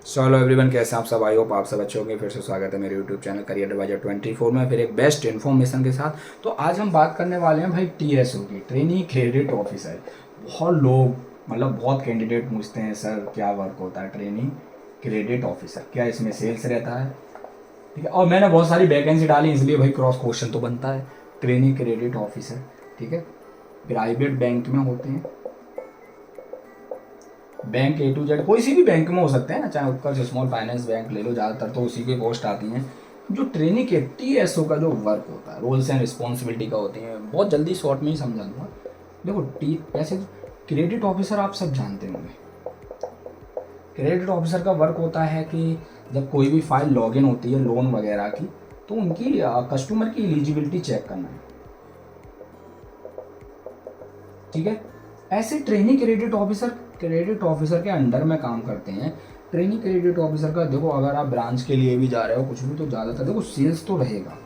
Hello everyone, कैसे हैं आप सब। आई होप आप सब अच्छे होंगे। फिर से स्वागत है मेरे यूट्यूब चैनल करियर एडवाइजर 24 में, फिर एक बेस्ट इन्फॉर्मेशन के साथ। तो आज हम बात करने वाले हैं भाई टीएसओ की, ट्रेनी क्रेडिट ऑफिसर। बहुत लोग बहुत कैंडिडेट पूछते हैं सर क्या वर्क होता है ट्रेनी क्रेडिट ऑफिसर, क्या इसमें सेल्स रहता है। ठीक है, और मैंने बहुत सारी वैकेंसी डाली इसलिए भाई क्रॉस क्वेश्चन तो बनता है। ट्रेनी क्रेडिट ऑफिसर, ठीक है, प्राइवेट बैंक में होते हैं। बैंक ए टू जेड कोई सी भी बैंक में हो सकते हैं ना, चाहे उत्कर्ष स्मॉल फाइनेंस बैंक ले लो, ज़्यादातर तो उसी की पोस्ट आती हैं। जो ट्रेनिंग के टीएसओ का जो वर्क होता है, रोल्स एंड रिस्पॉन्सिबिलिटी का होती है, बहुत जल्दी शॉर्ट में ही समझा दूंगा। देखो ऐसे क्रेडिट ऑफिसर आप सब जानते होंगे। क्रेडिट ऑफिसर का वर्क होता है कि जब कोई भी फाइल लॉगिन होती है लोन वगैरह की, तो उनकी कस्टमर की एलिजिबिलिटी चेक करना है। ठीक है, ऐसे ट्रेनिंग क्रेडिट ऑफिसर के अंडर में काम करते हैं। ट्रेनिंग क्रेडिट ऑफिसर का देखो, अगर आप ब्रांच के लिए भी जा रहे हो कुछ भी, तो ज़्यादातर देखो सेल्स तो रहेगा,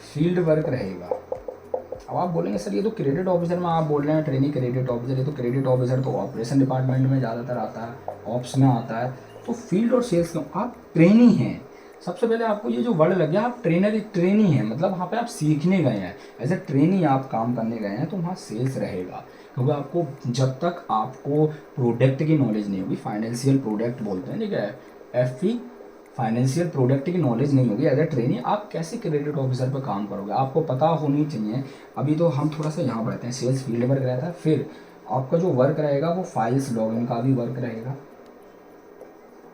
फील्ड वर्क रहेगा। अब आप बोलेंगे सर ये तो क्रेडिट ऑफिसर में आप बोल रहे हैं ट्रेनिंग क्रेडिट ऑफिसर, ये तो क्रेडिट ऑफिसर तो ऑपरेशन डिपार्टमेंट में ज़्यादातर आता है, ऑप्स में आता है, तो फील्ड और सेल्स क्यों? आप ट्रेनी हैं। सबसे पहले आपको ये जो वर्ड लग गया, आप ट्रेनी है, मतलब वहाँ पे आप सीखने गए हैं, एज ए ट्रेनी आप काम करने गए हैं, तो वहाँ सेल्स रहेगा। क्योंकि आपको जब तक आपको प्रोडक्ट की नॉलेज नहीं होगी, फाइनेंशियल प्रोडक्ट बोलते हैं, ठीक है, एफपी, फाइनेंशियल प्रोडक्ट की नॉलेज नहीं होगी, एज ए ट्रेनी आप कैसे क्रेडिट ऑफिसर पर काम करोगे, आपको पता होनी चाहिए। अभी तो हम थोड़ा सा यहाँ बढ़ते हैं, सेल्स फील्ड वर्क रहता है, फिर आपका जो वर्क रहेगा वो फाइल्स लॉगिन का भी वर्क रहेगा।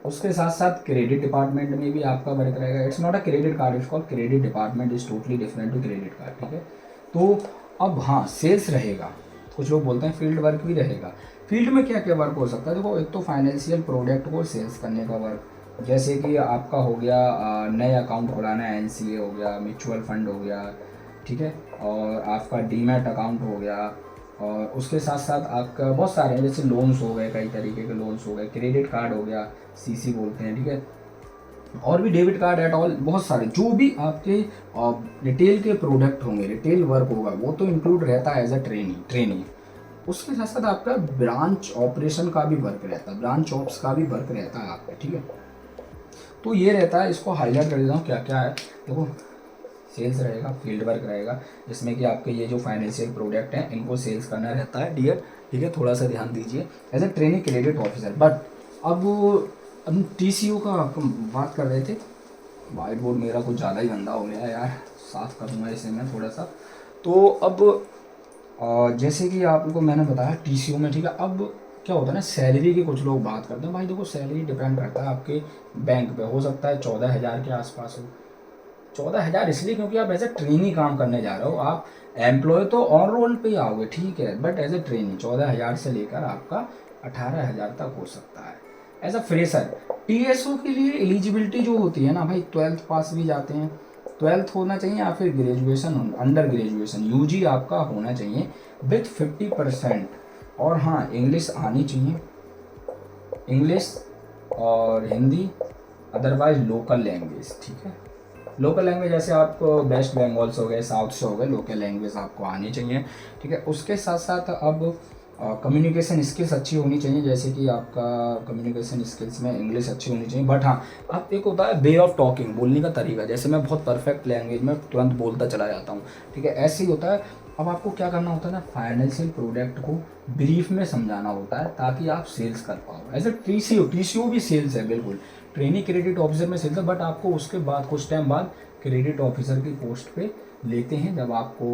उसके साथ साथ क्रेडिट डिपार्टमेंट में भी आपका वर्क रहेगा। It's not a credit card, it's called credit department, is totally different to credit card. ठीक है, तो अब हाँ सेल्स रहेगा, कुछ लोग बोलते हैं फील्ड वर्क भी रहेगा। फील्ड में क्या क्या वर्क हो सकता है? देखो, एक तो फाइनेंशियल प्रोडक्ट को सेल्स करने का वर्क, जैसे कि आपका हो गया नए अकाउंट खुलाना है, एनसीए हो गया, म्यूचुअल फंड हो गया, ठीक है, और आपका डीमैट अकाउंट हो गया, और उसके साथ साथ आपका बहुत सारे हैं, जैसे लोन्स हो गए, कई तरीके के लोन्स हो गए, क्रेडिट कार्ड हो गया, सीसी बोलते हैं, ठीक है, और भी डेबिट कार्ड एट ऑल, बहुत सारे जो भी आपके रिटेल के प्रोडक्ट होंगे, रिटेल वर्क होगा, वो तो इंक्लूड रहता है एज अ ट्रेनिंग। उसके साथ साथ आपका ब्रांच ऑपरेशन का भी वर्क रहता है, ब्रांच ऑप्स का भी वर्क रहता है आपका। ठीक है, तो ये रहता है, इसको हाईलाइट कर देता हूँ क्या क्या है। देखो, सेल्स रहेगा, फील्ड वर्क रहेगा, जिसमें कि आपके ये जो फाइनेंशियल प्रोडक्ट हैं इनको सेल्स करना रहता है डियर। ठीक है, थोड़ा सा ध्यान दीजिए as a training credit officer. But अब हम टीसीओ का बात कर रहे थे। वाइट बोर्ड मेरा कुछ ज़्यादा ही गंदा हो गया यार, साफ़ करूँगा इसे मैं थोड़ा सा। तो अब जैसे कि आपको मैंने बताया टीसीओ में, ठीक है, अब क्या होता है ना, सैलरी की कुछ लोग बात करते हैं। भाई देखो, सैलरी डिपेंड करता है आपके बैंक पे, हो सकता है 14,000 के आसपास हो। 14,000 इसलिए क्योंकि आप एज ए ट्रेनी काम करने जा रहे हो, आप एम्प्लॉय तो ऑन रोल पे ही आओगे, ठीक है, बट एज ए ट्रेनी 14,000 से लेकर आपका 18,000 तक हो सकता है एज अ फ्रेशर। टीएसओ के लिए एलिजिबिलिटी जो होती है ना भाई, 12th पास भी जाते हैं, 12th होना चाहिए, या फिर ग्रेजुएशन, अंडर ग्रेजुएशन यूजी आपका होना चाहिए विथ 50%। और हाँ, इंग्लिश आनी चाहिए, इंग्लिश और हिंदी, अदरवाइज लोकल लैंग्वेज। ठीक है, लोकल लैंग्वेज जैसे आपको वेस्ट बंगाल से हो गए, साउथ से हो गए, लोकल लैंग्वेज आपको आनी चाहिए। ठीक है, उसके साथ साथ अब कम्युनिकेशन स्किल्स अच्छी होनी चाहिए, जैसे कि आपका कम्युनिकेशन स्किल्स में इंग्लिश अच्छी होनी चाहिए। बट हाँ, अब एक होता है वे ऑफ टॉकिंग, बोलने का तरीका, जैसे मैं बहुत परफेक्ट लैंग्वेज में तुरंत बोलता चला जाता हूँ, ठीक है, ऐसे ही होता है। अब आपको क्या करना होता है ना, फाइनेंशियल प्रोडक्ट को ब्रीफ में समझाना होता है ताकि आप सेल्स कर पाओ। एज ए टीसीओ भी सेल्स है, बिल्कुल ट्रेनिंग क्रेडिट ऑफिसर में सेल्स है, बट आपको उसके बाद कुछ टाइम बाद क्रेडिट ऑफिसर की पोस्ट पे लेते हैं। जब आपको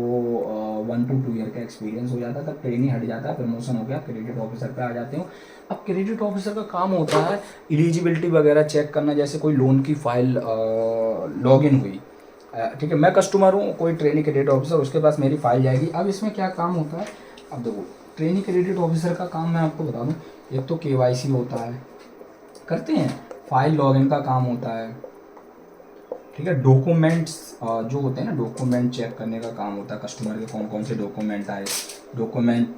1 to 2 ईयर का एक्सपीरियंस हो जाता है, तब ट्रेनिंग हट जाता है, प्रमोशन हो गया, क्रेडिट ऑफिसर पे आ जाते हो। अब क्रेडिट ऑफिसर का काम होता है एलिजिबिलिटी वगैरह चेक करना, जैसे कोई लोन की फाइल लॉगिन हुई, ठीक है, मैं कस्टमर हूँ, कोई ट्रेनिंग क्रेडिट ऑफिसर, उसके पास मेरी फाइल जाएगी। अब इसमें क्या काम होता है? अब देखो, ट्रेनिंग क्रेडिट ऑफिसर का काम मैं आपको बता दूँ, एक तो केवाईसी होता है, करते हैं, फाइल लॉगिन का काम होता है, ठीक है, डॉक्यूमेंट्स जो होते हैं ना, डॉक्यूमेंट चेक करने का काम होता है, कस्टमर के कौन कौन से डॉक्यूमेंट आए, डॉक्यूमेंट,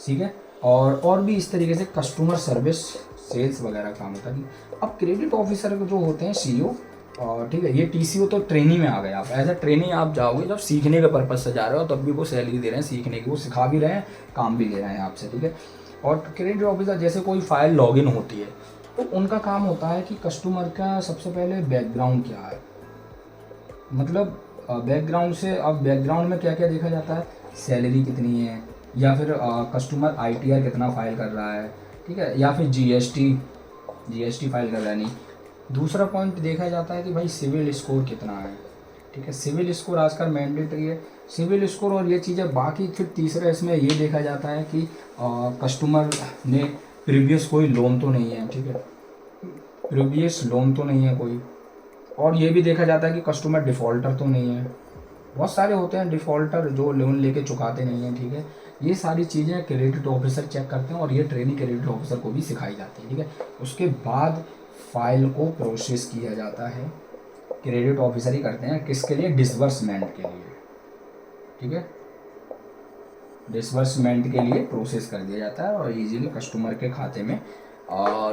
ठीक है, और भी इस तरीके से कस्टमर सर्विस, सेल्स वगैरह काम होता है। अब क्रेडिट ऑफिसर जो होते हैं सीईओ, ठीक है, ये टीसीओ तो ट्रेनिंग में आ गए। आप एज ए ट्रेनिंग आप जाओगे, जब सीखने के पर्पज़ से जा रहे हो, तब भी वो सैलरी दे रहे हैं सीखने की, वो सिखा भी रहे हैं, काम भी ले रहे हैं आपसे। ठीक है, और क्रेडिट ऑफिसर जैसे कोई फाइल लॉगिन होती है, तो उनका काम होता है कि कस्टमर का सबसे पहले बैकग्राउंड क्या है, मतलब बैकग्राउंड से, अब बैकग्राउंड में क्या क्या देखा जाता है, सैलरी कितनी है, या फिर कस्टमर आईटीआर कितना फाइल कर रहा है, ठीक है, या फिर जीएसटी फाइल कर रहा है नहीं। दूसरा पॉइंट देखा जाता है कि भाई सिविल स्कोर कितना है, ठीक है, सिविल स्कोर आजकल मैंडेटरी है, सिविल स्कोर और ये चीज़ें। बाकी फिर तीसरा इसमें ये देखा जाता है कि कस्टमर ने प्रीवियस कोई लोन तो नहीं है, ठीक है, प्रीवियस लोन तो नहीं है कोई, और ये भी देखा जाता है कि कस्टमर डिफ़ॉल्टर तो नहीं है। बहुत सारे होते हैं डिफ़ॉल्टर जो लोन लेके चुकाते नहीं हैं, ठीक है। ये सारी चीज़ें क्रेडिट ऑफिसर चेक करते हैं और ये ट्रेनिंग क्रेडिट ऑफिसर को भी सिखाई जाती है, ठीक है। उसके बाद फाइल को प्रोसेस किया जाता है, क्रेडिट ऑफिसर ही करते हैं, किसके लिए, डिसबर्समेंट के लिए, ठीक है, डिसबर्समेंट के लिए प्रोसेस कर दिया जाता है और इजीली कस्टमर के खाते में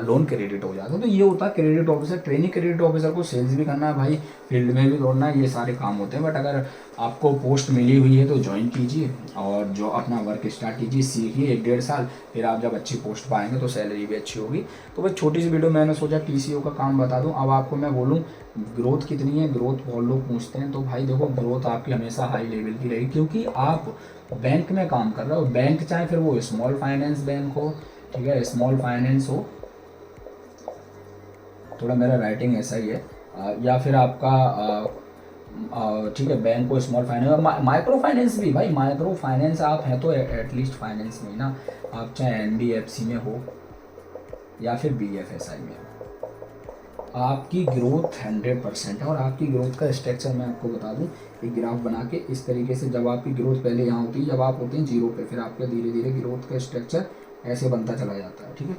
लोन क्रेडिट हो जाता है। तो ये होता है credit officer. Training credit officer को सेल्स भी करना है भाई, फील्ड में भी दौड़ना है, ये सारे काम होते हैं। बट अगर आपको पोस्ट मिली हुई है तो ज्वाइन कीजिए और जो अपना वर्क स्टार्ट कीजिए, सीखिए 1-1.5 साल, फिर आप जब अच्छी पोस्ट पाएंगे तो सैलरी भी अच्छी होगी। तो भाई छोटी सी वीडियो मैंने सोचा टीसीओ का काम बता दूं। अब आपको मैं बोलूं ग्रोथ कितनी है, ग्रोथ बहुत लोग पूछते हैं, तो भाई देखो ग्रोथ आपकी हमेशा हाई लेवल की रहेगी, क्योंकि आप बैंक में काम कर रहे हो। बैंक चाहे फिर वो स्मॉल फाइनेंस बैंक हो, ठीक है, स्मॉल फाइनेंस हो, थोड़ा मेरा राइटिंग ऐसा ही है, या फिर आपका ठीक है बैंक को स्मॉल फाइनेंस, माइक्रो फाइनेंस भी, भाई माइक्रो फाइनेंस आप हैं तो एटलीस्ट फाइनेंस में ना, आप चाहे एनबीएफसी में हो या फिर बीएफएसआई में हो, आपकी ग्रोथ 100% है। और आपकी ग्रोथ का स्ट्रक्चर मैं आपको बता दूं, एक ग्राफ बना के इस तरीके से, जब आपकी ग्रोथ पहले यहाँ होती है, जब आप होते हैं 0 पे, फिर आपका धीरे धीरे ग्रोथ का स्ट्रक्चर ऐसे बनता चला जाता है, ठीक है,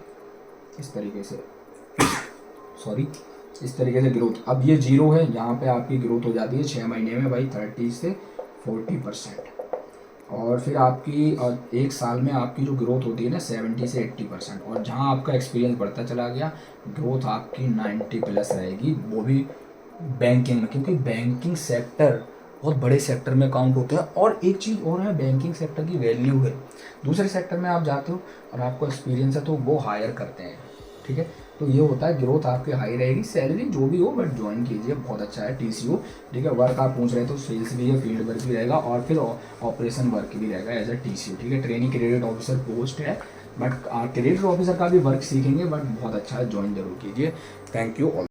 इस तरीके से सॉरी इस तरीके से ग्रोथ। अब ये 0 है, यहाँ पे आपकी ग्रोथ हो जाती है 6 महीने में भाई 30 से 40%। और फिर आपकी एक साल में आपकी जो ग्रोथ होती है ना 70 से 80%। और जहाँ आपका एक्सपीरियंस बढ़ता चला गया, ग्रोथ आपकी 90+ रहेगी, वो भी बैंकिंग में, क्योंकि बैंकिंग सेक्टर बहुत बड़े सेक्टर में काउंट होते हैं। और एक चीज़ और है, बैंकिंग सेक्टर की वैल्यू है, दूसरे सेक्टर में आप जाते हो और आपको एक्सपीरियंस है तो वो हायर करते हैं, ठीक है। तो ये होता है, ग्रोथ आपकी हाई रहेगी, सैलरी जो भी हो, बट ज्वाइन कीजिए, बहुत अच्छा है टीसीओ, ठीक है। वर्क आप पूछ रहे तो सेल्स भी है, फील्ड वर्क भी रहेगा और फिर ऑपरेशन वर्क भी रहेगा एज अ टीसीओ, ठीक है। ट्रेनिंग क्रेडिट ऑफिसर पोस्ट है, बट क्रेडिट ऑफिसर का भी वर्क सीखेंगे, बट बहुत अच्छा है, ज्वाइन जरूर कीजिए। Thank you all.